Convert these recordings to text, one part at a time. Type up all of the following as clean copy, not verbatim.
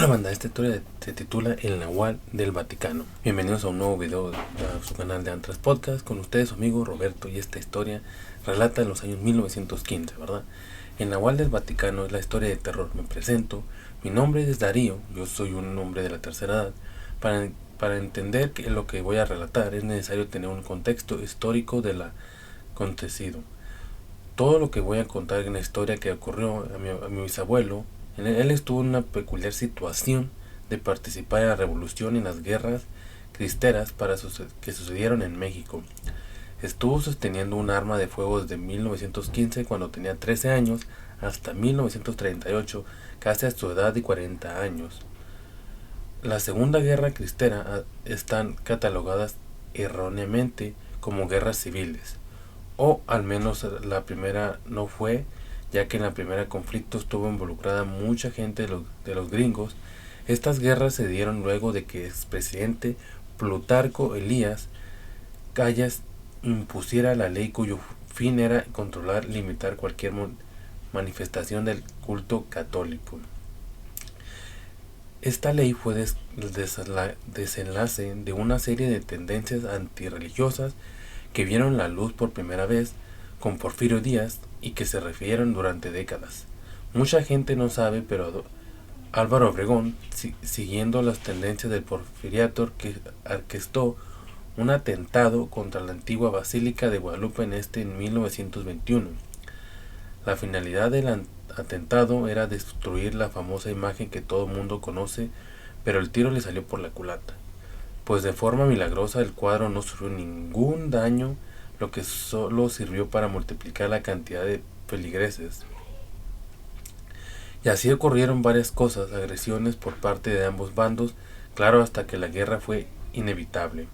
Hola banda, esta historia se titula El Nahual del Vaticano. Bienvenidos a un nuevo video de su canal de Antras Podcast. Con ustedes su amigo Roberto, y esta historia relata en los años 1915, ¿verdad? El Nahual del Vaticano es la historia de terror. Me presento, mi nombre es Darío, yo soy un hombre de la tercera edad. Para entender lo que voy a relatar es necesario tener un contexto histórico del acontecido. Todo lo que voy a contar en la historia que ocurrió a mi bisabuelo. Él estuvo en una peculiar situación de participar en la revolución y en las guerras cristeras que sucedieron en México. Estuvo sosteniendo un arma de fuego desde 1915, cuando tenía 13 años, hasta 1938, casi a su edad de 40 años. La Segunda Guerra Cristera están catalogadas erróneamente como guerras civiles, o al menos la primera no fue, ya que en la primera conflicto estuvo involucrada mucha gente de los gringos. Estas guerras se dieron luego de que el expresidente Plutarco Elías Calles impusiera la ley cuyo fin era controlar, limitar cualquier manifestación del culto católico. Esta ley fue el desenlace de una serie de tendencias antirreligiosas que vieron la luz por primera vez con Porfirio Díaz y que se refirieron durante décadas. Mucha gente no sabe, pero Álvaro Obregón, siguiendo las tendencias del porfiriato, que orquestó un atentado contra la antigua Basílica de Guadalupe en 1921. La finalidad del atentado era destruir la famosa imagen que todo el mundo conoce, pero el tiro le salió por la culata, pues de forma milagrosa el cuadro no sufrió ningún daño, lo que solo sirvió para multiplicar la cantidad de feligreses. Y así ocurrieron varias cosas, agresiones por parte de ambos bandos, claro, hasta que la guerra fue inevitable.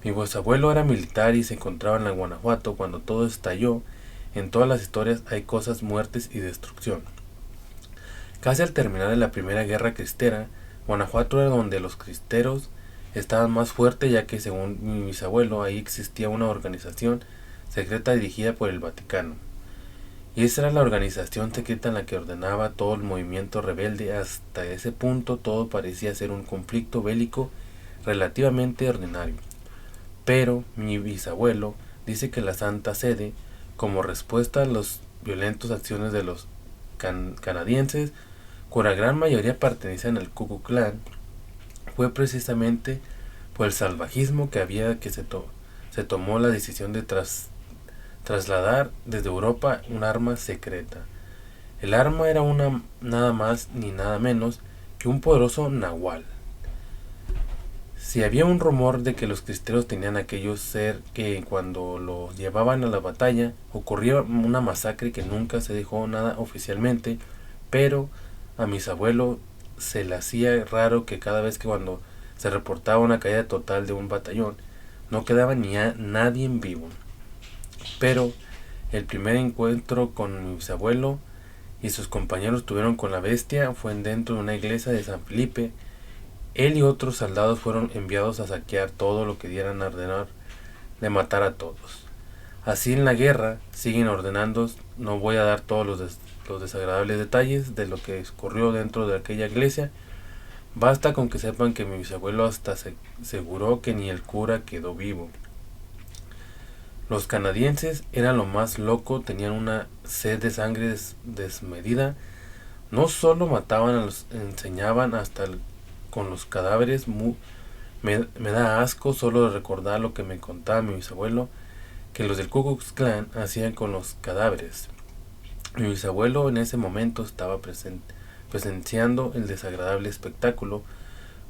Mi bisabuelo era militar y se encontraba en la Guanajuato cuando todo estalló. En todas las historias hay cosas, muertes y destrucción. Casi al terminar de la primera guerra cristera, Guanajuato era donde los cristeros estaban más fuertes, ya que según mi bisabuelo ahí existía una organización secreta dirigida por el Vaticano. Y esa era la organización secreta en la que ordenaba todo el movimiento rebelde. Hasta ese punto todo parecía ser un conflicto bélico relativamente ordinario. Pero mi bisabuelo dice que la Santa Sede, como respuesta a las violentas acciones de los canadienses, cuya gran mayoría pertenecían al Ku Klux Klan, fue precisamente por el salvajismo que se tomó la decisión de trasladar desde Europa un arma secreta. El arma era nada más ni nada menos que un poderoso nahual. Si había un rumor de que los cristeros tenían aquello ser que cuando los llevaban a la batalla ocurría una masacre que nunca se dejó nada oficialmente, pero a mis abuelos se le hacía raro que cada vez que cuando se reportaba una caída total de un batallón no quedaba ni nadie en vivo. Pero el primer encuentro con mi bisabuelo y sus compañeros tuvieron con la bestia fue dentro de una iglesia de San Felipe. Él y otros soldados fueron enviados a saquear todo lo que dieran a ordenar de matar a todos. Así en la guerra siguen ordenando. No voy a dar todos los desagradables detalles de lo que ocurrió dentro de aquella iglesia. Basta con que sepan que mi bisabuelo hasta se aseguró que ni el cura quedó vivo. Los canadienses eran lo más loco, tenían una sed de sangre desmedida. No solo mataban, enseñaban hasta con los cadáveres. Me da asco solo de recordar lo que me contaba mi bisabuelo que los del Ku Klux Klan hacían con los cadáveres. Mi bisabuelo en ese momento estaba presenciando el desagradable espectáculo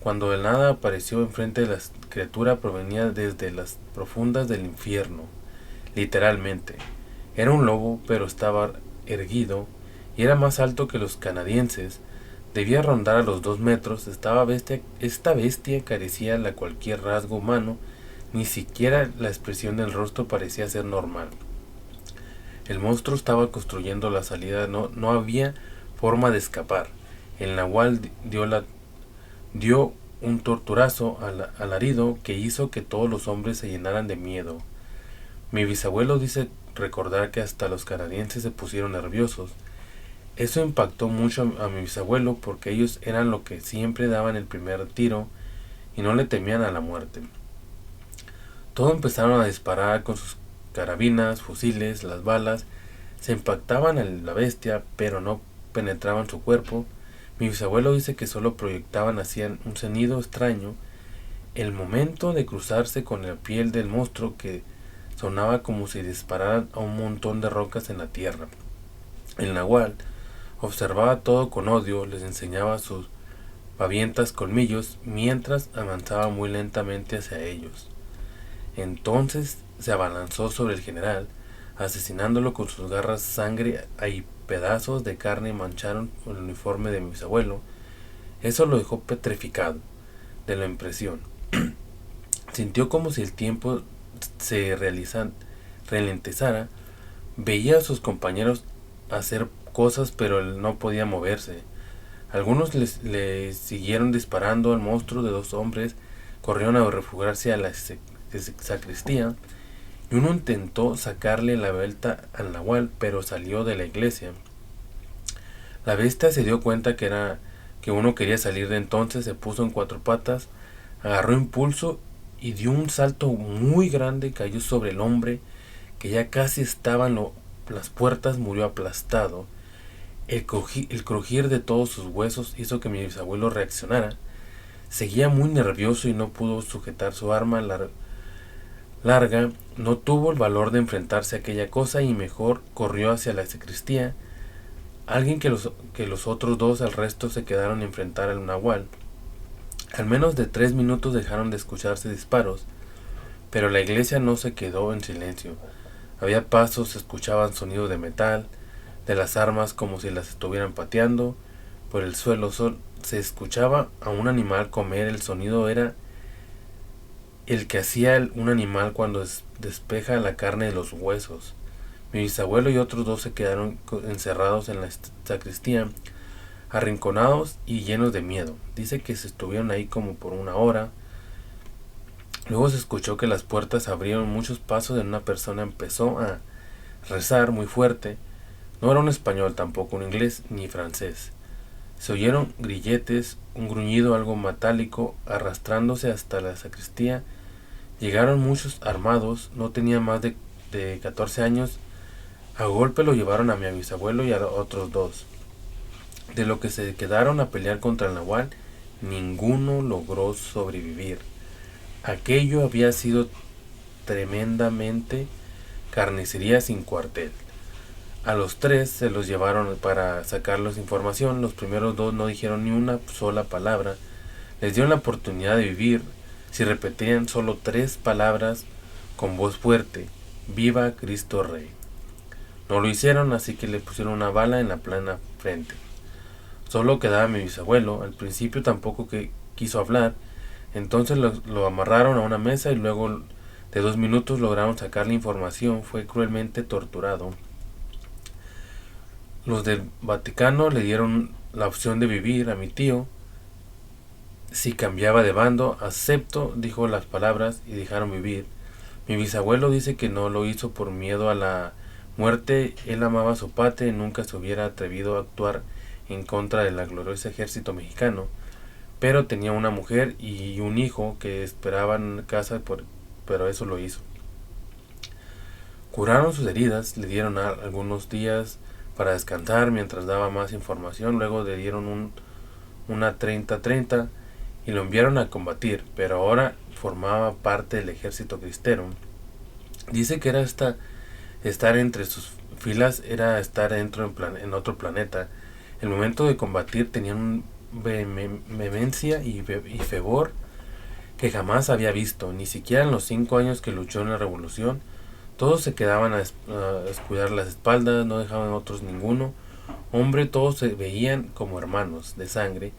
cuando de nada apareció enfrente de la criatura. Provenía desde las profundas del infierno, literalmente. Era un lobo, pero estaba erguido y era más alto que los canadienses. Debía rondar a los 2 metros. Esta bestia carecía de cualquier rasgo humano, ni siquiera la expresión del rostro parecía ser normal. El monstruo estaba construyendo la salida, no había forma de escapar. El nahual dio un torturazo alarido que hizo que todos los hombres se llenaran de miedo. Mi bisabuelo dice recordar que hasta los canadienses se pusieron nerviosos. Eso impactó mucho a mi bisabuelo porque ellos eran los que siempre daban el primer tiro y no le temían a la muerte. Todos empezaron a disparar con sus carabinas, fusiles, las balas, se impactaban a la bestia, pero no penetraban su cuerpo. Mi bisabuelo dice que solo proyectaban, hacían un sonido extraño. El momento de cruzarse con la piel del monstruo que sonaba como si dispararan a un montón de rocas en la tierra. El nahual observaba todo con odio, les enseñaba sus babientas colmillos mientras avanzaba muy lentamente hacia ellos. Entonces se abalanzó sobre el general, asesinándolo con sus garras. Sangre y pedazos de carne mancharon el uniforme de mi bisabuelo. Eso lo dejó petrificado de la impresión. Sintió como si el tiempo se ralentizara. Veía a sus compañeros hacer cosas, pero él no podía moverse. Algunos le siguieron disparando al monstruo. De 2 hombres corrieron a refugiarse a la sacristía y uno intentó sacarle la vuelta al nahual, pero salió de la iglesia. La bestia se dio cuenta que uno quería salir. De entonces se puso en 4 patas, agarró impulso y dio un salto muy grande. Cayó sobre el hombre que ya casi estaba en las puertas. Murió aplastado. El crujir de todos sus huesos hizo que mi bisabuelo reaccionara. Seguía muy nervioso y no pudo sujetar su arma larga. No tuvo el valor de enfrentarse a aquella cosa y mejor corrió hacia la sacristía. Alguien que los otros 2 al resto se quedaron a enfrentar al nahual. Al menos de 3 minutos dejaron de escucharse disparos, pero la iglesia no se quedó en silencio. Había pasos, se escuchaban sonidos de metal, de las armas como si las estuvieran pateando. Por el suelo se escuchaba a un animal comer. El sonido era el que hacía un animal cuando despeja la carne de los huesos. Mi bisabuelo y otros 2 se quedaron encerrados en la sacristía, arrinconados y llenos de miedo. Dice que se estuvieron ahí como por 1 hora. Luego se escuchó que las puertas abrieron. Muchos pasos de una persona empezó a rezar muy fuerte. No era un español, tampoco un inglés ni francés. Se oyeron grilletes, un gruñido algo metálico arrastrándose hasta la sacristía. Llegaron muchos armados, no tenían más de 14 años. A golpe lo llevaron a mi bisabuelo y a otros 2. De lo que se quedaron a pelear contra el nahual, ninguno logró sobrevivir. Aquello había sido tremendamente carnicería sin cuartel. A los 3 se los llevaron para sacarles información. Los primeros 2 no dijeron ni una sola palabra. Les dieron la oportunidad de vivir si repetían solo 3 palabras con voz fuerte: ¡Viva Cristo Rey! No lo hicieron, así que le pusieron una bala en la plana frente. Solo quedaba mi bisabuelo. Al principio tampoco quiso hablar. Entonces lo amarraron a una mesa y luego de 2 minutos lograron sacarle información. Fue cruelmente torturado. Los del Vaticano le dieron la opción de vivir a mi tío si cambiaba de bando. Acepto, dijo las palabras y dejaron vivir. Mi bisabuelo dice que no lo hizo por miedo a la muerte. Él amaba a su patria y nunca se hubiera atrevido a actuar en contra del glorioso ejército mexicano, pero tenía una mujer y un hijo que esperaban en casa, pero eso lo hizo. Curaron sus heridas, le dieron algunos días para descansar mientras daba más información. Luego le dieron una 30-30 y lo enviaron a combatir, pero ahora formaba parte del ejército cristero. Dice que era estar entre sus filas, era estar dentro en otro planeta. El momento de combatir tenían vehemencia y fervor que jamás había visto, ni siquiera en los 5 años que luchó en la revolución. Todos se quedaban a descuidar las espaldas, no dejaban a otros ninguno. Hombre, todos se veían como hermanos de sangre.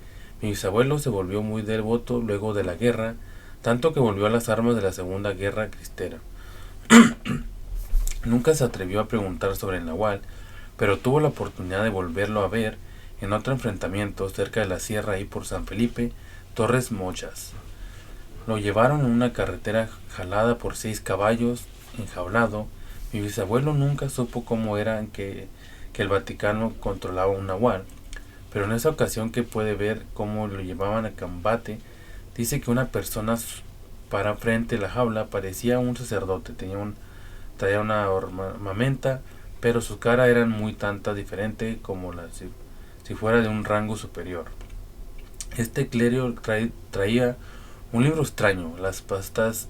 Mi bisabuelo se volvió muy devoto luego de la guerra, tanto que volvió a las armas de la Segunda Guerra Cristera. Nunca se atrevió a preguntar sobre el nahual, pero tuvo la oportunidad de volverlo a ver en otro enfrentamiento cerca de la sierra ahí por San Felipe, Torres Mochas. Lo llevaron en una carretera jalada por 6 caballos, enjaulado. Mi bisabuelo nunca supo cómo era que que el Vaticano controlaba un nahual, pero en esa ocasión que puede ver cómo lo llevaban a combate, dice que una persona para frente de la jaula parecía un sacerdote, traía una ornamenta, pero su cara era muy tanta diferente como si fuera de un rango superior. Este clérigo traía un libro extraño. Las pastas,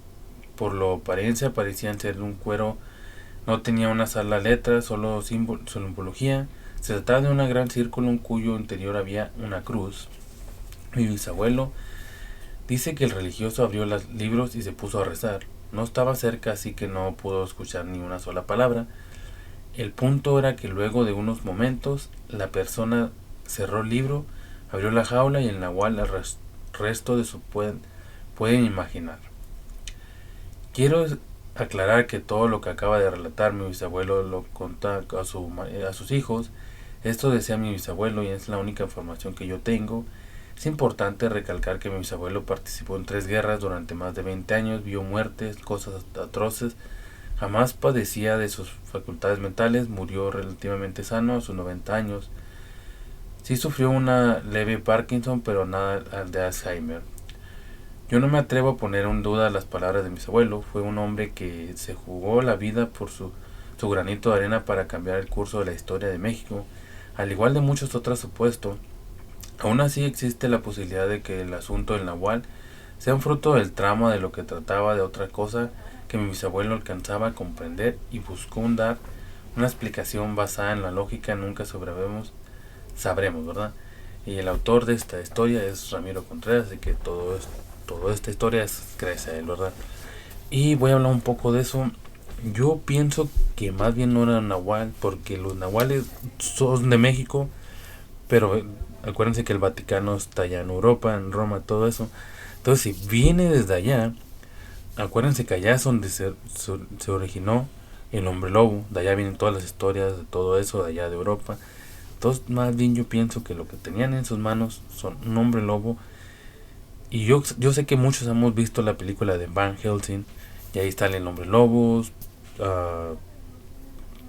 por lo apariencia, parecían ser de un cuero. No tenía una sola letra, solo simbología. Se trataba de un gran círculo en cuyo interior había una cruz. Mi bisabuelo dice que el religioso abrió los libros y se puso a rezar. No estaba cerca, así que no pudo escuchar ni una sola palabra. El punto era que luego de unos momentos la persona cerró el libro, abrió la jaula y el nahual el resto de su pueden imaginar. Quiero aclarar que todo lo que acaba de relatar mi bisabuelo lo contó a sus hijos. Esto decía mi bisabuelo y es la única información que yo tengo. Es importante recalcar que mi bisabuelo participó en 3 guerras durante más de 20 años, vio muertes, cosas atroces, jamás padecía de sus facultades mentales, murió relativamente sano a sus 90 años. Sí sufrió una leve Parkinson, pero nada de Alzheimer. Yo no me atrevo a poner en duda las palabras de mi abuelo. Fue un hombre que se jugó la vida por su granito de arena para cambiar el curso de la historia de México, al igual de muchos otros supuestos. Aún así existe la posibilidad de que el asunto del nahual sea un fruto del trama de lo que trataba de otra cosa que mi bisabuelo alcanzaba a comprender y buscó dar una explicación basada en la lógica. Nunca sabremos, ¿verdad? Y el autor de esta historia es Ramiro Contreras, así que toda esta historia crece a él, ¿verdad? Y voy a hablar un poco de eso. Yo pienso que más bien no era nahual, porque los nahuales son de México, pero acuérdense que el Vaticano está allá en Europa, en Roma, todo eso. Entonces, si viene desde allá, acuérdense que allá es donde se originó el hombre lobo. De allá vienen todas las historias de todo eso, de allá de Europa. Entonces, más bien yo pienso que lo que tenían en sus manos son un hombre lobo. Y yo sé que muchos hemos visto la película de Van Helsing, y ahí están el hombre lobos,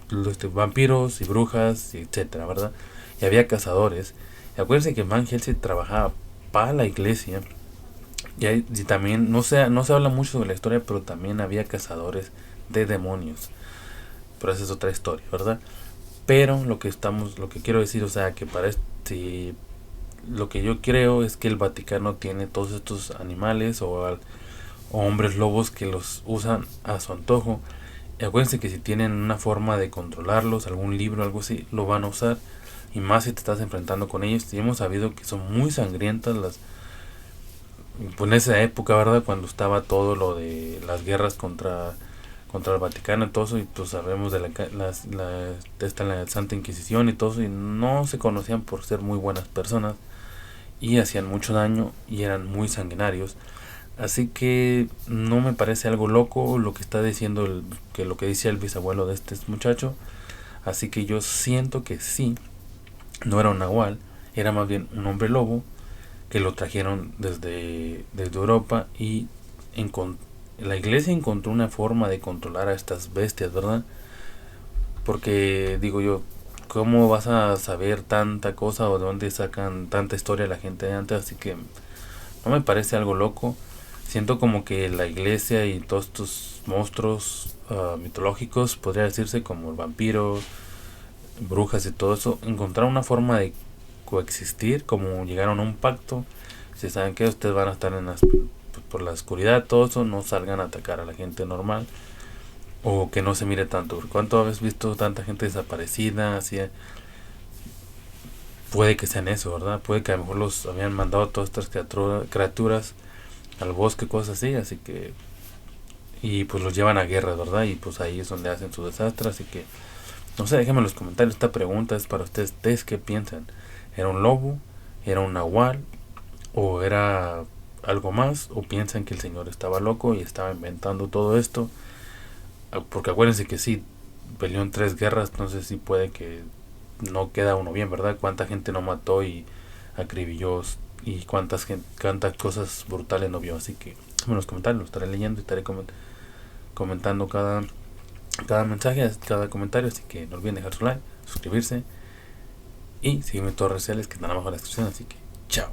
los vampiros y brujas, etcétera, ¿verdad? Y había cazadores. Y acuérdense que Van Helsing trabajaba para la iglesia. Y también, no se habla mucho sobre la historia, pero también había cazadores de demonios. Pero esa es otra historia, ¿verdad? Pero lo que quiero decir, o sea, que para lo que yo creo es que el Vaticano tiene todos estos animales o hombres lobos que los usan a su antojo. Y acuérdense que si tienen una forma de controlarlos, algún libro, algo así, lo van a usar. Y más si te estás enfrentando con ellos. Y hemos sabido que son muy sangrientas pues en esa época, ¿verdad? Cuando estaba todo lo de las guerras contra el Vaticano y todo eso, y pues sabemos de la Santa Inquisición y todo eso, y no se conocían por ser muy buenas personas, y hacían mucho daño, y eran muy sanguinarios. Así que no me parece algo loco lo que está diciendo, lo que dice el bisabuelo de este muchacho. Así que yo siento que sí, no era un nahual, era más bien un hombre lobo, que lo trajeron desde Europa, y la iglesia encontró una forma de controlar a estas bestias, ¿verdad? Porque digo yo, ¿cómo vas a saber tanta cosa o de dónde sacan tanta historia la gente de antes? Así que no me parece algo loco. Siento como que la iglesia y todos estos monstruos mitológicos, podría decirse, como el vampiro, brujas y todo eso, encontraron una forma de coexistir, como llegaron a un pacto. Si saben que ustedes van a estar por la oscuridad, todo eso, no salgan a atacar a la gente normal, o que no se mire tanto. ¿Cuánto habéis visto tanta gente desaparecida? Así, puede que sean eso, ¿verdad? Puede que a lo mejor los habían mandado todas estas criaturas al bosque, cosas así que, y pues los llevan a guerra, ¿verdad? Y pues ahí es donde hacen su desastre. Así que no sé, déjenme en los comentarios. Esta pregunta es para ustedes. ¿Ustedes qué piensan? ¿Era un lobo? ¿Era un nahual? ¿O era algo más? ¿O piensan que el señor estaba loco y estaba inventando todo esto? Porque acuérdense que sí, peleó en 3 guerras, entonces sí puede que no queda uno bien, ¿verdad? ¿Cuánta gente no mató y acribilló? Y cuántas cosas brutales no vio. Así que en los comentarios lo estaré leyendo y estaré comentando cada mensaje, cada comentario. Así que no olviden dejar su like, suscribirse y seguirme en todas las redes sociales que están abajo en la descripción. Así que chao,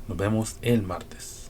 nos vemos el martes.